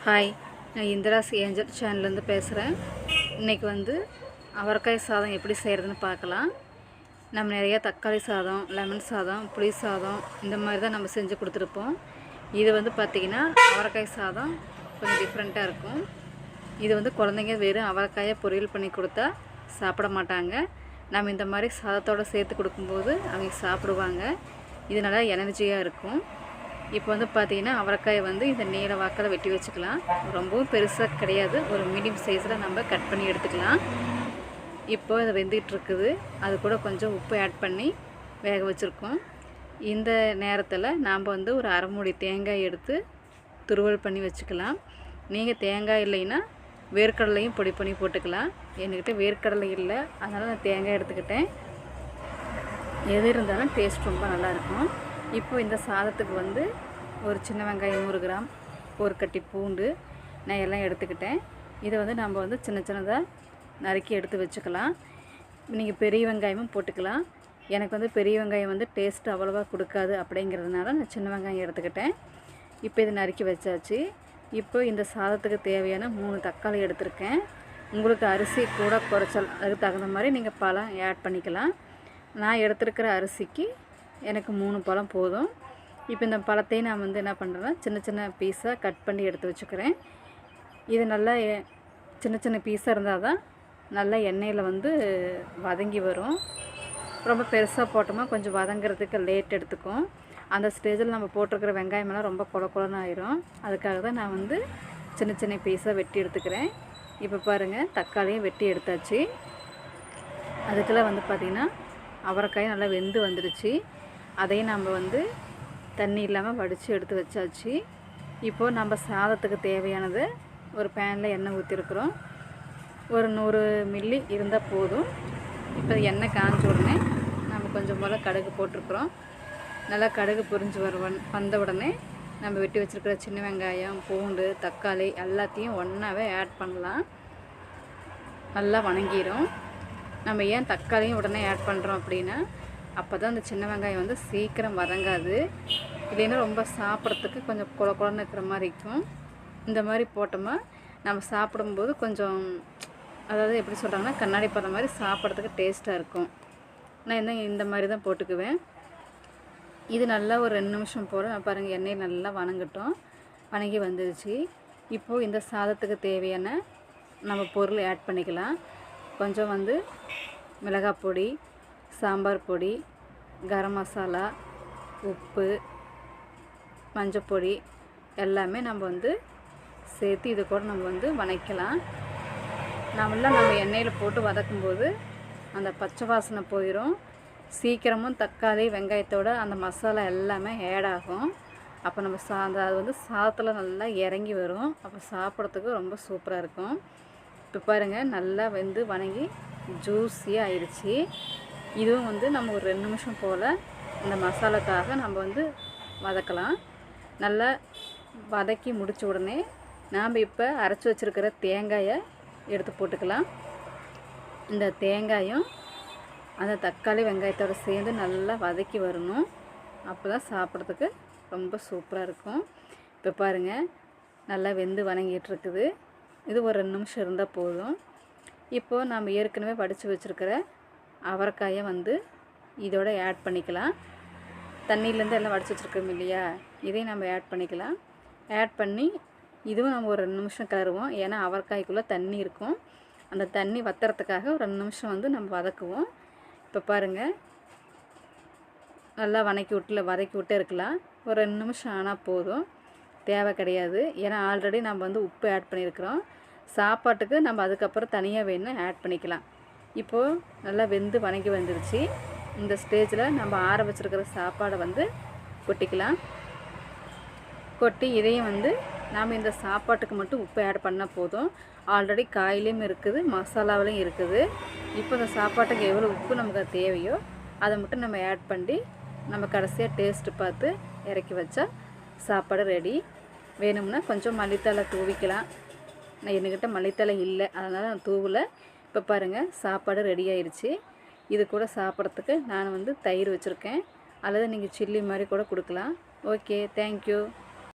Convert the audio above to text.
Hi, நான் Indira's angel சேனல்லேருந்து பேசுகிறேன். இன்றைக்கி அவரைக்காய் சாதம் எப்படி செய்கிறதுன்னு பார்க்கலாம். நம்ம நிறையா தக்காளி சாதம், லெமன் சாதம், புளி சாதம் இந்த மாதிரி தான் நம்ம செஞ்சு கொடுத்துருப்போம். இது பார்த்திங்கன்னா அவரைக்காய் சாதம் கொஞ்சம் டிஃப்ரெண்ட்டாக இருக்கும். இது குழந்தைங்க வெறும் அவரைக்காயை பொரியல் பண்ணி கொடுத்தா சாப்பிட மாட்டாங்க. நம்ம இந்த மாதிரி சாதத்தோடு சேர்த்து கொடுக்கும்போது அவங்க சாப்பிடுவாங்க. இது நல்லா எனர்ஜியாக இருக்கும். இப்போ பார்த்திங்கன்னா அவரைக்காய் இந்த நீல வாக்கில் வெட்டி வச்சுக்கலாம். ரொம்பவும் பெருசாக கிடையாது, ஒரு மீடியம் சைஸில் நம்ம கட் பண்ணி எடுத்துக்கலாம். இப்போ இது வெந்துகிட்டு இருக்குது. அது கூட கொஞ்சம் உப்பு ஆட் பண்ணி வேக வச்சுருக்கோம். இந்த நேரத்தில் நாம் ஒரு அரை மூடி தேங்காய் எடுத்து துருவல் பண்ணி வச்சுக்கலாம். நீங்கள் தேங்காய் இல்லைன்னா வேர்க்கடலையும் பொடி பண்ணி போட்டுக்கலாம். என்கிட்ட வேர்க்கடலை இல்லை, அதனால் நான் தேங்காய் எடுத்துக்கிட்டேன். எது இருந்தாலும் டேஸ்ட் ரொம்ப நல்லாயிருக்கும். இப்போ இந்த சாதத்துக்கு ஒரு சின்ன வெங்காயம் 100 கிராம், ஒரு கட்டி பூண்டு நான் எல்லாம் எடுத்துக்கிட்டேன். இதை நம்ம சின்ன சின்னதாக நறுக்கி எடுத்து வச்சுக்கலாம். நீங்கள் பெரிய வெங்காயமும் போட்டுக்கலாம். எனக்கு பெரிய வெங்காயம் டேஸ்ட் அவ்வளோவா கொடுக்காது அப்படிங்கிறதுனால நான் சின்ன வெங்காயம் எடுத்துக்கிட்டேன். இப்போ இதை நறுக்கி வச்சாச்சு. இப்போ இந்த சாதத்துக்கு தேவையான 3 தக்காளி எடுத்திருக்கேன். உங்களுக்கு அரிசி கூட குறைச்சல் அதுக்கு தகுந்த மாதிரி நீங்கள் பழம் ஆட் பண்ணிக்கலாம். நான் எடுத்துருக்கிற அரிசிக்கு எனக்கு 3 பழம் போதும். இப்போ இந்த பழத்தையும் நான் என்ன பண்ணுறேன்னா சின்ன சின்ன பீஸாக கட் பண்ணி எடுத்து வச்சுக்கிறேன். இது நல்லா சின்ன சின்ன பீஸாக இருந்தால் தான் நல்லா எண்ணெயில் வதங்கி வரும். ரொம்ப பெருசாக போட்டோமா கொஞ்சம் வதங்கிறதுக்கு லேட் எடுத்துக்கும். அந்த ஸ்டேஜில் நம்ம போட்டிருக்கிற வெங்காயமெல்லாம் ரொம்ப கொலன்னு ஆயிரும். அதுக்காக தான் நான் சின்ன சின்ன பீஸாக வெட்டி எடுத்துக்கிறேன். இப்போ பாருங்கள், தக்காளியும் வெட்டி எடுத்தாச்சு. அதுக்கெல்லாம் பார்த்திங்கன்னா அவரைக்காய் நல்லா வெந்து வந்துடுச்சு. அதையும் நம்ம தண்ணி இல்லாமல் வடித்து எடுத்து வச்சாச்சு. இப்போது நம்ம சாதத்துக்கு தேவையானது ஒரு பேனில் எண்ணெய் ஊற்றிருக்கிறோம். ஒரு 100 மில்லி இருந்தால் போதும். இப்போ எண்ணெய் காஞ்ச உடனே நம்ம கொஞ்சம் போல் கடுகு போட்டிருக்குறோம். நல்லா கடுகு பொரிஞ்சு வந்த உடனே நம்ம வெட்டி வச்சுருக்கிற சின்ன வெங்காயம், பூண்டு, தக்காளி எல்லாத்தையும் ஒன்றாவே ஆட் பண்ணலாம். நல்லா வணங்கிடும். நம்ம ஏன் தக்காளியும் உடனே ஆட் பண்ணுறோம் அப்படின்னா அப்போ தான் அந்த சின்ன வெங்காயம் சீக்கிரம் வதங்காது. இல்லைன்னா ரொம்ப சாப்பிட்றதுக்கு கொஞ்சம் குழன்னு இருக்கிற மாதிரி இருக்கும். இந்த மாதிரி போட்டோமா நம்ம சாப்பிடும்போது கொஞ்சம், அதாவது எப்படி சொல்கிறாங்கன்னா கண்ணாடி பதம் மாதிரி சாப்பிட்றதுக்கு டேஸ்ட்டாக இருக்கும். நான் இந்த மாதிரி தான் போட்டுக்குவேன். இது நல்லா ஒரு 2 நிமிஷம் போல் நான் பாருங்கள் எண்ணெய் நல்லா வணங்கி வந்துடுச்சு. இப்போது இந்த சாதத்துக்கு தேவையான நம்ம பொருள் ஆட் பண்ணிக்கலாம். கொஞ்சம் மிளகாய் பொடி, சாம்பார் பொடி, கரம் மசாலா, உப்பு, மஞ்சப்பொடி எல்லாமே நம்ம சேர்த்து இது கூட நம்ம வதக்கலாம். நம்ம எண்ணெயில் போட்டு வதக்கும்போது அந்த பச்சை வாசனை போயிடும். சீக்கிரமும் தக்காளி வெங்காயத்தோட அந்த மசாலா எல்லாமே ஆட் ஆகும். அப்போ நம்ம அது சாதத்தில் நல்லா இறங்கி வரும். அப்போ சாப்பிட்றதுக்கு ரொம்ப சூப்பராக இருக்கும். இப்போ பாருங்கள், நல்லா வணங்கி ஜூஸியாக ஆயிடுச்சு. இதுவும் நம்ம ஒரு 2 நிமிஷம் போல் இந்த மசாலாக்காக நம்ம வதக்கலாம். நல்லா வதக்கி முடித்த உடனே நாம் இப்போ அரைச்சி வச்சுருக்கிற தேங்காயை எடுத்து போட்டுக்கலாம். இந்த தேங்காயும் அந்த தக்காளி வெங்காயத்தோடு சேர்ந்து நல்லா வதக்கி வரணும். அப்போ தான் சாப்பிட்றதுக்கு ரொம்ப சூப்பராக இருக்கும். இப்போ பாருங்கள், நல்லா வெந்து வணங்கிட்டுருக்குது. இது ஒரு 2 நிமிஷம் இருந்தால் போதும். இப்போது நம்ம ஏற்கனவே வடித்து வச்சுருக்கிற அவரைக்காயை இதோட ஆட் பண்ணிக்கலாம். தண்ணியிலேருந்து எல்லாம் வடித்து வச்சுருக்கோம் இல்லையா, இதையும் நம்ம ஆட் பண்ணிக்கலாம். ஆட் பண்ணி இதுவும் நம்ம ஒரு 2 நிமிஷம் கிளறுவோம். ஏன்னா அவரைக்காய்க்குள்ளே தண்ணி இருக்கும். அந்த தண்ணி வத்துறதுக்காக ஒரு 2 நிமிஷம் நம்ம வதக்குவோம். இப்போ பாருங்கள், நல்லா வதக்கி விட்டே இருக்கலாம். ஒரு 2 நிமிஷம் ஆனால் போதும், தேவை கிடையாது. ஏன்னா ஆல்ரெடி நம்ம உப்பு ஆட் பண்ணியிருக்கிறோம். சாப்பாட்டுக்கு நம்ம அதுக்கப்புறம் தனியாக வேணும் ஆட் பண்ணிக்கலாம். இப்போது நல்லா வெந்து வணங்கி வந்துடுச்சு. இந்த ஸ்டேஜில் நம்ம ஆற வச்சுருக்கிற சாப்பாடை கொட்டிக்கலாம். கொட்டி இதையும் நாம் இந்த சாப்பாட்டுக்கு மட்டும் உப்பு ஆட் பண்ணால் போதும். ஆல்ரெடி காயிலையும் இருக்குது, மசாலாவிலையும் இருக்குது. இப்போ இந்த சாப்பாட்டுக்கு எவ்வளோ உப்பு நமக்கு தேவையோ அதை மட்டும் நம்ம ஆட் பண்ணி நம்ம கடைசியாக டேஸ்ட்டு பார்த்து இறக்கி வச்சா சாப்பாடு ரெடி. வேணும்னா கொஞ்சம் மல்லித்தழை தூவிக்கலாம். நான் என்கிட்ட மல்லித்தழை இல்லை, அதனால் நான் தூவலை. இப்போ பாருங்கள், சாப்பாடு ரெடி ஆயிடுச்சு. இது கூட சாப்பிட்றதுக்கு நான் தயிர் வச்சுருக்கேன். அல்லது நீங்கள் சில்லி மாதிரி கூட கொடுக்கலாம். Okay, thank you.